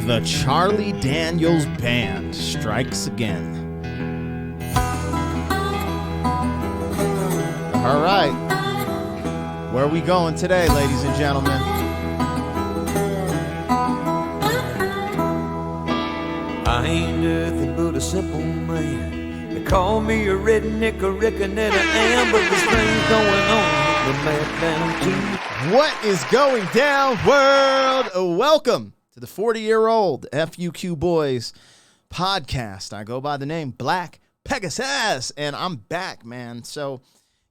The Charlie Daniels Band strikes again. All right. Where are we going today, ladies and gentlemen? I ain't nothing but a simple man. They call me a redneck, a reckon that I am, but this thing's going on. The mad down too. What is going down, world? Welcome to the 40-year-old FUQ Boys podcast. I go by the name Black Pegasus, and I'm back, man. So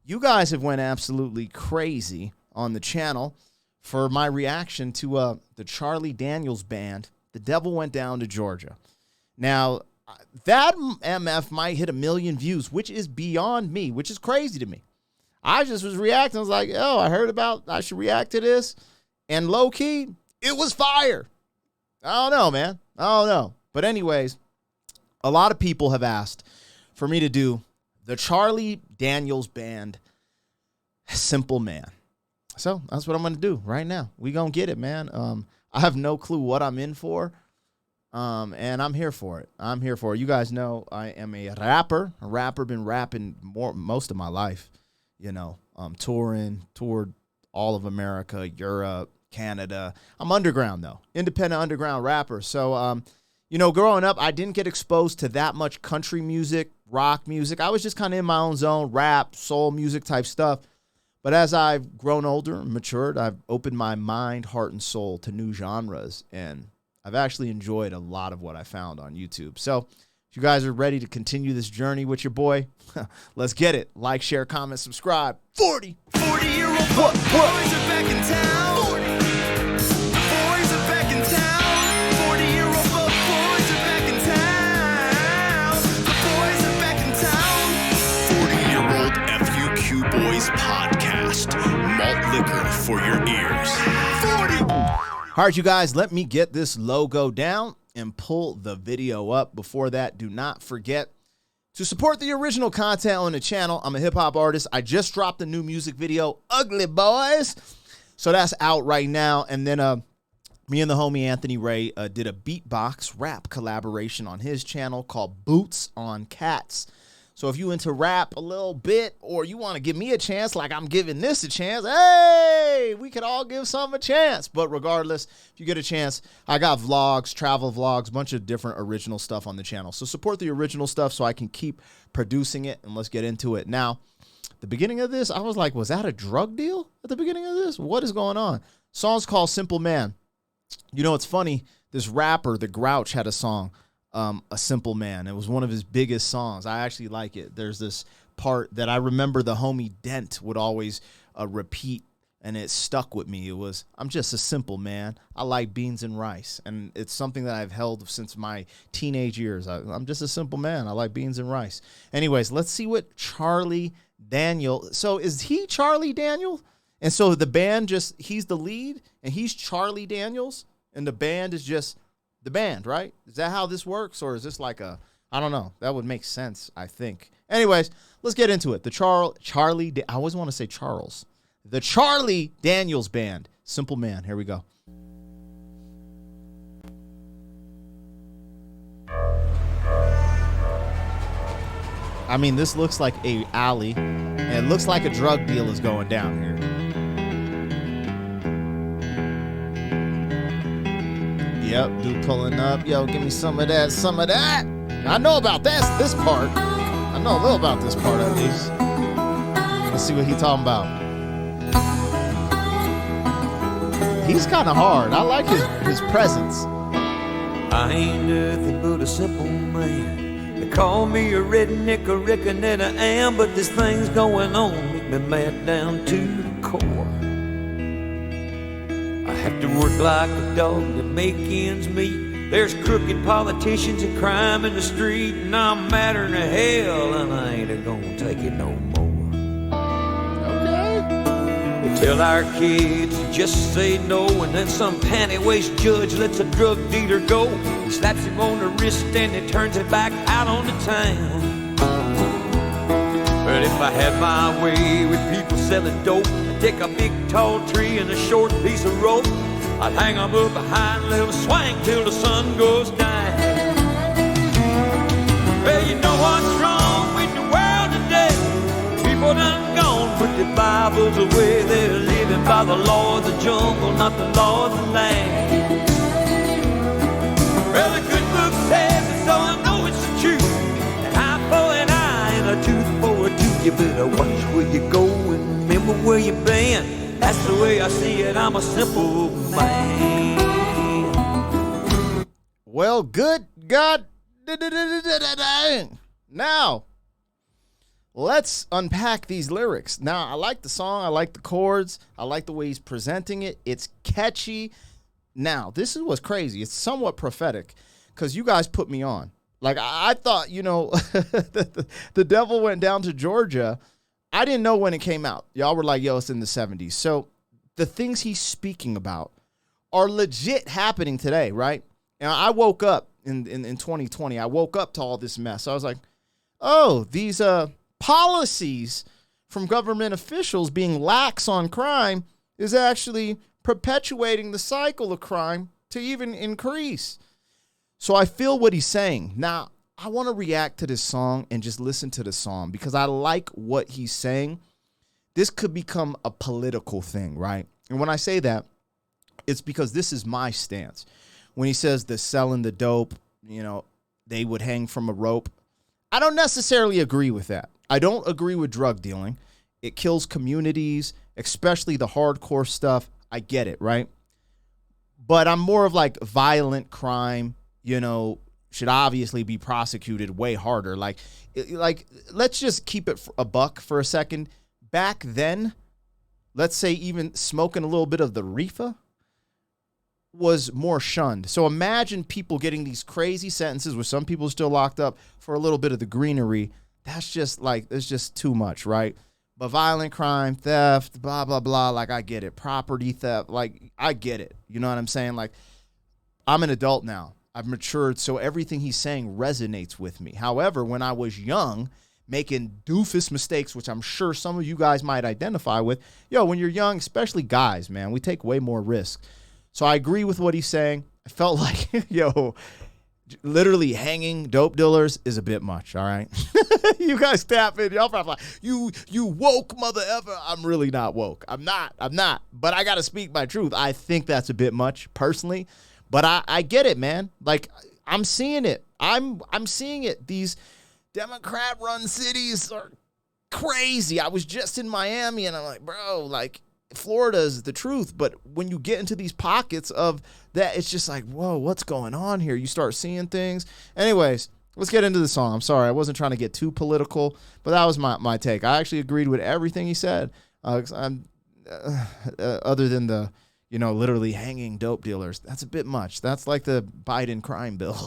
you guys have went absolutely crazy on the channel for my reaction to the Charlie Daniels Band. The Devil Went Down to Georgia. Now, that MF might hit 1 million views, which is beyond me, which is crazy to me. I just was reacting. I was like, oh, I should react to this. And low-key, it was fire. I don't know, man. I don't know. But anyways, a lot of people have asked for me to do the Charlie Daniels Band, Simple Man. So that's what I'm going to do right now. We going to get it, man. I have no clue what I'm in for. And I'm here for it. I'm here for it. You guys know I am a rapper. Been rapping most of my life. You know, toured all of America, Europe, Canada. I'm underground, though. Independent underground rapper. So, you know, growing up, I didn't get exposed to that much country music, rock music. I was just kind of in my own zone, rap, soul music type stuff. But as I've grown older and matured, I've opened my mind, heart, and soul to new genres. And I've actually enjoyed a lot of what I found on YouTube. So if you guys are ready to continue this journey with your boy, let's get it. Like, share, comment, subscribe. 40-year-old boys are back in town. 40. The boys are back in town. 40-year-old boys are back in town. The boys are back in town. 40-year-old FUQ Boys podcast. Malt liquor for your ears. 40. All right, you guys, let me get this logo down and pull the video up. Before that, do not forget to support the original content on the channel. I'm a hip-hop artist. I just dropped a new music video, Ugly Boys. So that's out right now. And then me and the homie Anthony Ray did a beatbox rap collaboration on his channel called Boots on Cats. So if you into rap a little bit, or you want to give me a chance like I'm giving this a chance, hey, we could all give some a chance. But regardless, if you get a chance, I got vlogs, travel vlogs, a bunch of different original stuff on the channel. So support the original stuff so I can keep producing it, and let's get into it. Now, the beginning of this, I was like, was that a drug deal at the beginning of this? What is going on? Song's called Simple Man. You know, it's funny, this rapper, The Grouch, had a song, A Simple Man. It was one of his biggest songs. I actually like it. There's this part that I remember the homie Dent would always repeat, and it stuck with me. It was, I'm just a simple man. I like beans and rice. And it's something that I've held since my teenage years. I'm just a simple man. I like beans and rice. Anyways, let's see what Charlie Daniel. So is he Charlie Daniel? And so the band he's the lead, and he's Charlie Daniels, and the band is just the band, right? Is that how this works? Or is this like I don't know. That would make sense, I think. Anyways, let's get into it. I always want to say Charles. The Charlie Daniels Band. Simple Man. Here we go. I mean, this looks like a alley. And it looks like a drug deal is going down here. Yep, dude pulling up. Yo, give me some of that, some of that. I know about this part. I know a little about this part at least. Let's see what he's talking about. He's kind of hard. I like his presence. I ain't nothing but a simple man. They call me a redneck, I reckon that I am, but this thing's going on, make me mad down to the core. I have to work like a dog to make ends meet. There's crooked politicians and crime in the street, and I'm madder than hell, and I ain't gonna take it no more. They tell our kids to just say no, and then some panty-waist judge lets a drug dealer go. He slaps him on the wrist and he turns it back out on the town. But if I had my way with people selling dope, I'd take a big tall tree and a short piece of rope, I'd hang 'em up behind, let 'em swing till the sun goes down. Well, you know what's wrong with the world today? People done gone, put their Bibles away. They're living by the law of the jungle, not the law of the land. Well, the good book says it, so I know it's the truth. An eye for an eye and a tooth for a tooth. You better watch where you go and remember where you've been. That's the way I see it, I'm a simple man. Well, good God. Now, let's unpack these lyrics. Now, I like the song. I like the chords. I like the way he's presenting it. It's catchy. Now, this is what's crazy. It's somewhat prophetic because you guys put me on. Like, I thought, you know, the devil went down to Georgia. I didn't know when it came out. Y'all were like, yo, it's in the 70s. So the things he's speaking about are legit happening today, right? And I woke up in 2020. I woke up to all this mess. I was like, oh, these policies from government officials being lax on crime is actually perpetuating the cycle of crime to even increase. So I feel what he's saying. Now, I want to react to this song and just listen to the song because I like what he's saying. This could become a political thing, right? And when I say that, it's because this is my stance. When he says the selling the dope, you know, they would hang from a rope. I don't necessarily agree with that. I don't agree with drug dealing. It kills communities, especially the hardcore stuff. I get it, right? But I'm more of like violent crime, you know, should obviously be prosecuted way harder. Like, let's just keep it a buck for a second. Back then, let's say even smoking a little bit of the reefer was more shunned. So imagine people getting these crazy sentences where some people are still locked up for a little bit of the greenery. That's just like, it's just too much, right? But violent crime, theft, blah, blah, blah. Like, I get it. Property theft. Like, I get it. You know what I'm saying? Like, I'm an adult now. I've matured, so everything he's saying resonates with me. However, when I was young, making doofus mistakes, which I'm sure some of you guys might identify with, when you're young, especially guys, man, we take way more risks. So I agree with what he's saying. I felt like, literally hanging dope dealers is a bit much, all right? You guys tap in. Y'all probably like, you woke mother ever. I'm really not woke. I'm not. But I got to speak my truth. I think that's a bit much, personally. But I get it, man. Like, I'm seeing it. I'm seeing it. These Democrat-run cities are crazy. I was just in Miami, and I'm like, bro, like, Florida is the truth. But when you get into these pockets of that, it's just like, whoa, what's going on here? You start seeing things. Anyways, let's get into the song. I'm sorry. I wasn't trying to get too political, but that was my take. I actually agreed with everything he said. Other than the... literally hanging dope dealers. That's a bit much. That's like the Biden crime bill.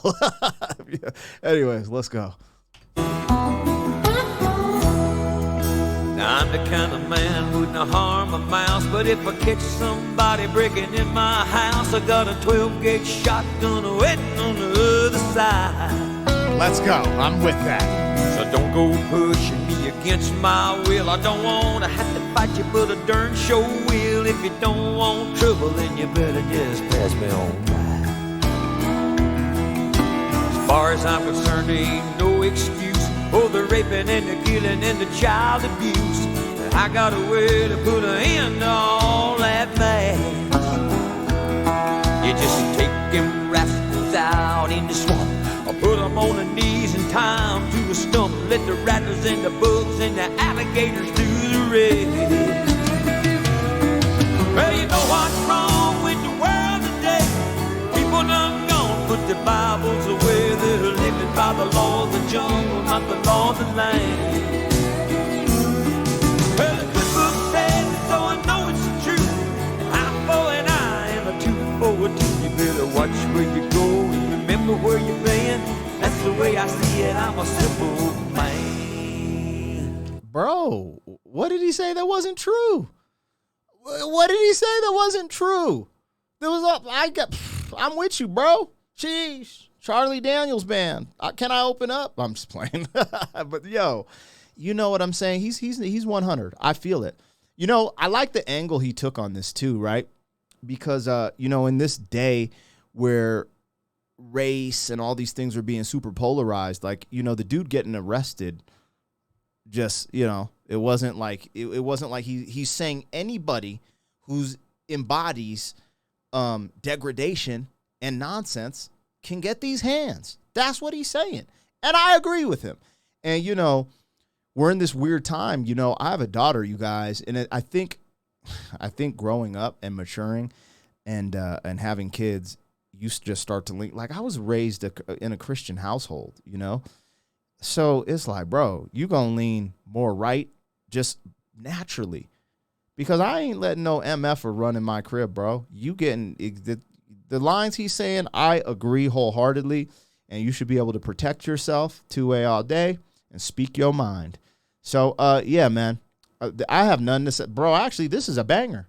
Anyways, let's go. Now I'm the kind of man who wouldn't harm a mouse, but if I catch somebody breaking in my house, I got a 12-gauge shotgun waiting on the other side. Let's go. I'm with that. So don't go pushing me against my will. I don't want to have to fight you, but I darn sure will. If you don't want trouble, then you better just pass me on by. As far as I'm concerned, there ain't no excuse for the raping and the killing and the child abuse. I got a way to put an end to all that mess. You just take them rascals out in the swamp, or put them on their knees and tie them to a stump. Let the rattlers and the bugs and the alligators do the rest. Well, you know what's wrong with the world today? People done gone, put their Bibles away. They're living by the law of the jungle, not the law of the land. Well, the good book says it, so I know it's the truth. An eye for an eye and a tooth for a tooth. You better watch where you go and remember where you've been. That's the way I see it. I'm a simple man. Bro, what did he say that wasn't true? What did he say that wasn't true? I'm with you, bro. Jeez. Charlie Daniels band. Can I open up? I'm just playing. But you know what I'm saying? He's 100. I feel it. I like the angle he took on this too, right? because, in this day where race and all these things are being super polarized, like, the dude getting arrested, just, it wasn't like he's saying anybody who's embodies degradation and nonsense can get these hands. That's what he's saying. And I agree with him. And, we're in this weird time. I have a daughter, you guys, and I think growing up and maturing and having kids, you just start to link. Like, I was raised in a Christian household, so it's like, bro, you gonna lean more right just naturally, because I ain't letting no MF run in my crib, bro. You getting the lines he's saying, I agree wholeheartedly, and you should be able to protect yourself 2A all day and speak your mind. So, yeah, man, I have none to say, bro. Actually, this is a banger.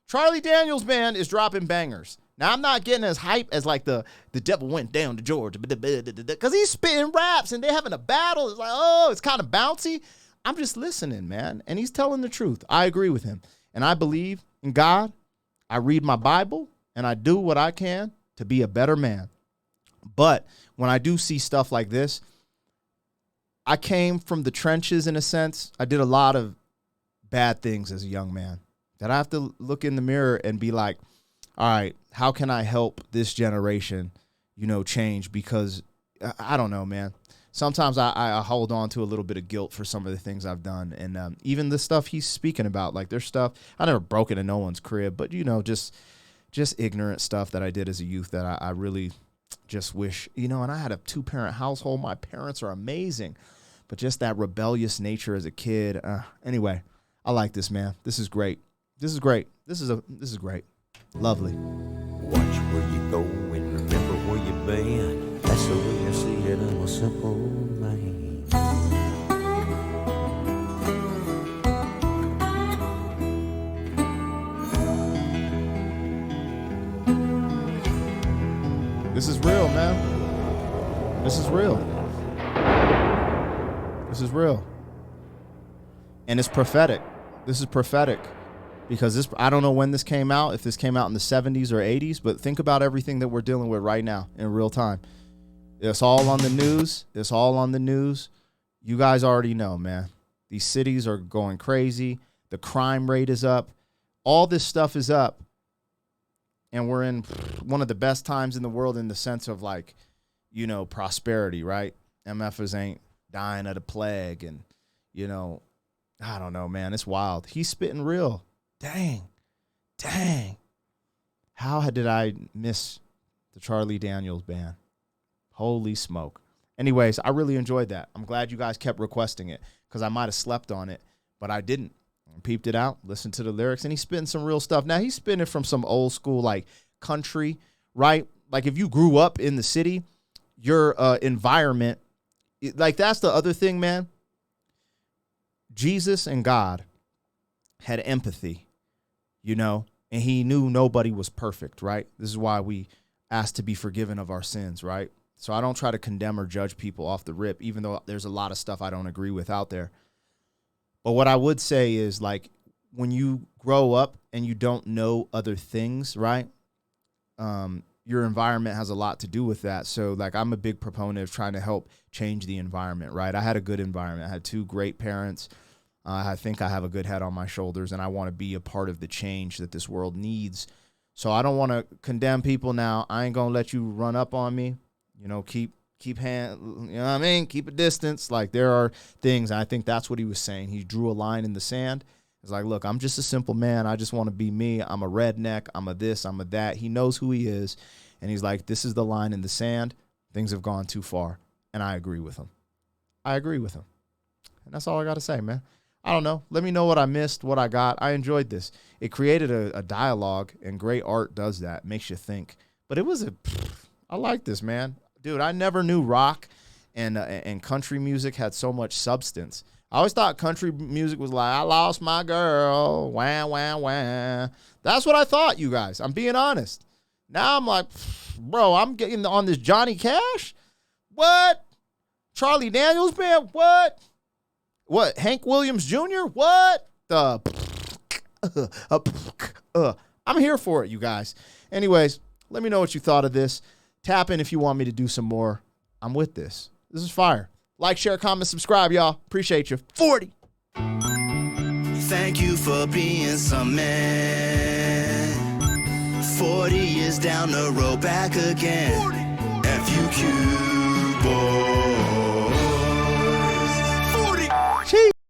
Charlie Daniels band is dropping bangers. Now, I'm not getting as hype as like the devil went down to Georgia, because he's spitting raps and they're having a battle. It's like, oh, it's kind of bouncy. I'm just listening, man. And he's telling the truth. I agree with him. And I believe in God. I read my Bible and I do what I can to be a better man. But when I do see stuff like this, I came from the trenches in a sense. I did a lot of bad things as a young man that I have to look in the mirror and be like, all right, how can I help this generation, change? Because I don't know, man. Sometimes I hold on to a little bit of guilt for some of the things I've done. And even the stuff he's speaking about, like there's stuff, I never broke into no one's crib, but, just ignorant stuff that I did as a youth that I really just wish, and I had a 2-parent household. My parents are amazing, but just that rebellious nature as a kid. Anyway, I like this, man. This is great. This is great. This is great. Lovely. Watch where you go and remember where you've been. That's the way I see it. I'm a simple man. This is real, man. This is real. This is real. And it's prophetic. This is prophetic. Because I don't know when this came out, if this came out in the 70s or 80s, but think about everything that we're dealing with right now in real time. It's all on the news. It's all on the news. You guys already know, man. These cities are going crazy. The crime rate is up. All this stuff is up. And we're in one of the best times in the world in the sense of like, prosperity, right? MFers ain't dying of the plague. And, I don't know, man. It's wild. He's spitting real. Dang. How did I miss the Charlie Daniels band? Holy smoke. Anyways, I really enjoyed that. I'm glad you guys kept requesting it because I might have slept on it, but I didn't. I peeped it out, listened to the lyrics, and he's spitting some real stuff. Now, he's spitting it from some old school, like, country, right? Like, if you grew up in the city, your environment, like, that's the other thing, man. Jesus and God had empathy. And he knew nobody was perfect, right? This is why we ask to be forgiven of our sins, right? So I don't try to condemn or judge people off the rip, even though there's a lot of stuff I don't agree with out there. But what I would say is, like, when you grow up and you don't know other things, right? Your environment has a lot to do with that. So, like, I'm a big proponent of trying to help change the environment, right? I had a good environment. I had 2 great parents. I think I have a good head on my shoulders, and I want to be a part of the change that this world needs. So I don't want to condemn people now. I ain't going to let you run up on me. Keep hand, you know what I mean? Keep a distance. Like, there are things, and I think that's what he was saying. He drew a line in the sand. It's like, look, I'm just a simple man. I just want to be me. I'm a redneck. I'm a this. I'm a that. He knows who he is. And he's like, this is the line in the sand. Things have gone too far. And I agree with him. And that's all I got to say, man. I don't know. Let me know what I missed, what I got. I enjoyed this. It created a dialogue, and great art does that. Makes you think. But I like this, man. Dude, I never knew rock and country music had so much substance. I always thought country music was like, I lost my girl, wah, wah, wah. That's what I thought, you guys. I'm being honest. Now I'm like, bro, I'm getting on this Johnny Cash? What? Charlie Daniels band? What? What? Hank Williams Jr.? What? I'm here for it, you guys. Anyways, let me know what you thought of this. Tap in if you want me to do some more. I'm with this. This is fire. Like, share, comment, subscribe, y'all. Appreciate you. 40. Thank you for being some man. 40 years down the road, back again. FUQ boy.